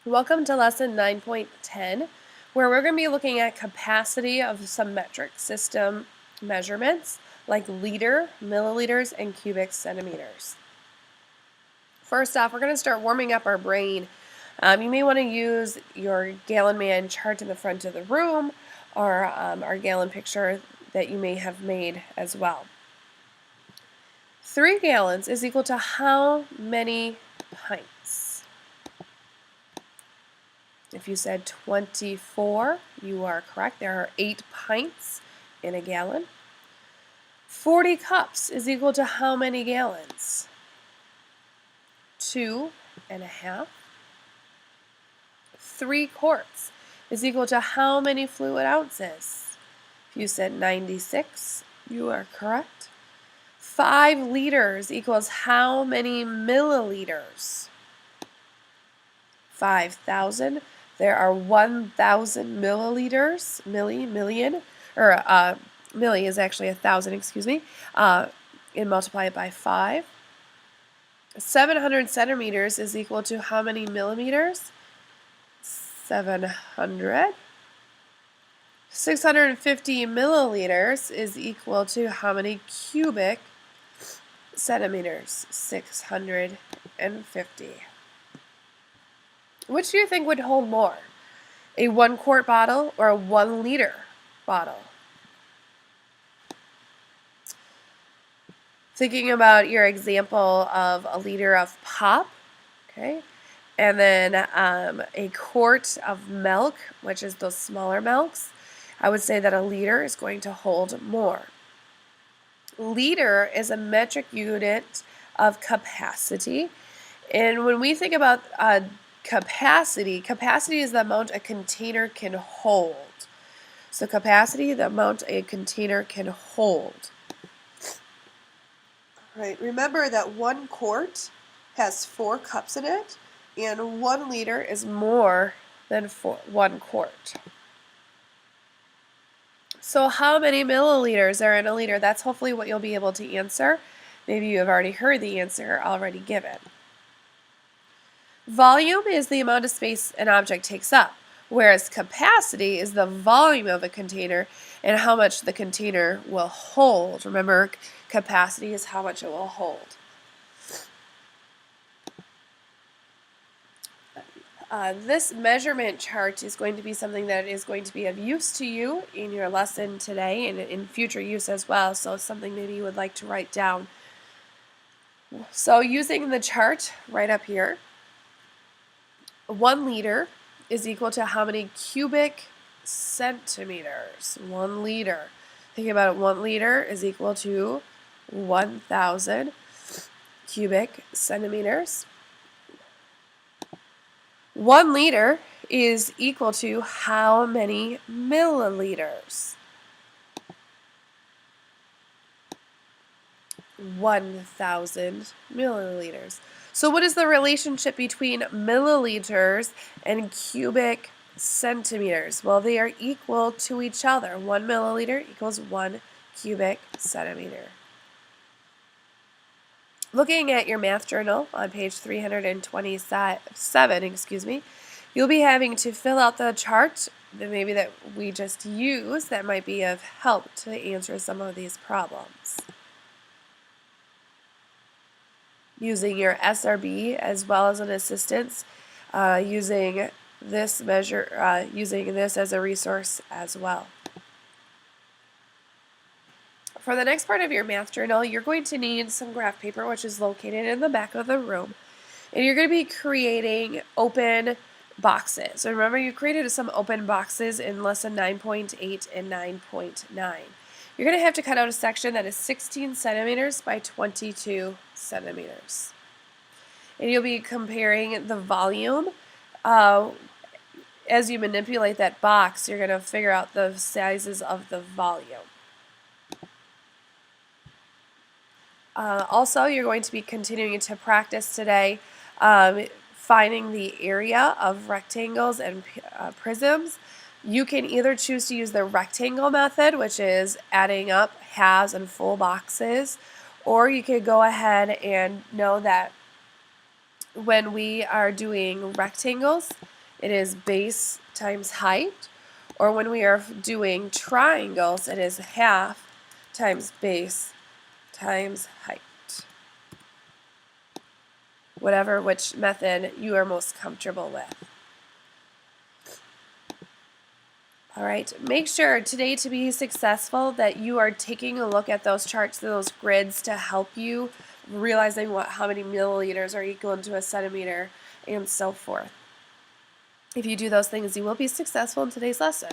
Welcome to lesson 9.10, where we're going to be looking at capacity of some metric system measurements like liter, milliliters, and cubic centimeters. First off, we're going to start warming up our brain. You may want to use your gallon man chart in the front of the room or our gallon picture that you may have made as well. 3 gallons is equal to how many pints? If you said 24, you are correct. There are 8 pints in a gallon. 40 cups is equal to how many gallons? 2.5. 3 quarts is equal to how many fluid ounces? If you said 96, you are correct. 5 liters equals how many milliliters? 5,000. There are 1,000 milliliters, million, or milli is actually 1,000, excuse me, and multiply it by 5. 700 centimeters is equal to how many millimeters? 700. 650 milliliters is equal to how many cubic centimeters? 650. Which do you think would hold more? A 1 quart bottle or a 1 liter bottle? Thinking about your example of a liter of pop, okay, and then a quart of milk, which is those smaller milks, I would say that a liter is going to hold more. Liter is a metric unit of capacity, and when we think about capacity is the amount a container can hold. So capacity, the amount a container can hold. Right. Remember that 1 quart has 4 cups in it, and 1 liter is more than 1 quart. So how many milliliters are in a liter? That's hopefully what you'll be able to answer. Maybe you have already heard the answer already given. Volume is the amount of space an object takes up, whereas capacity is the volume of a container and how much the container will hold. Remember, capacity is how much it will hold. This measurement chart is going to be something that is going to be of use to you in your lesson today and in future use as well, so something maybe you would like to write down. So using the chart right up here, 1 liter is equal to how many cubic centimeters? 1 liter. Think about it, 1 liter is equal to 1,000 cubic centimeters. 1 liter is equal to how many milliliters? 1,000 milliliters. So what is the relationship between milliliters and cubic centimeters? Well, they are equal to each other. 1 milliliter equals 1 cubic centimeter. Looking at your math journal on page 327, you'll be having to fill out the chart that we just used that might be of help to answer some of these problems. Using your SRB as well as an assistance, using this as a resource as well. For the next part of your math journal, you're going to need some graph paper, which is located in the back of the room, and you're going to be creating open boxes. And remember, you created some open boxes in lesson 9.8 and 9.9. You're going to have to cut out a section that is 16 centimeters by 22 centimeters. And you'll be comparing the volume. As you manipulate that box, you're going to figure out the sizes of the volume. Also, you're going to be continuing to practice today finding the area of rectangles and prisms. You can either choose to use the rectangle method, which is adding up halves and full boxes, or you could go ahead and know that when we are doing rectangles, it is base times height, or when we are doing triangles, it is half times base times height. Which method you are most comfortable with. All right, make sure today to be successful that you are taking a look at those charts and those grids to help you realizing how many milliliters are equal to a centimeter and so forth. If you do those things, you will be successful in today's lesson.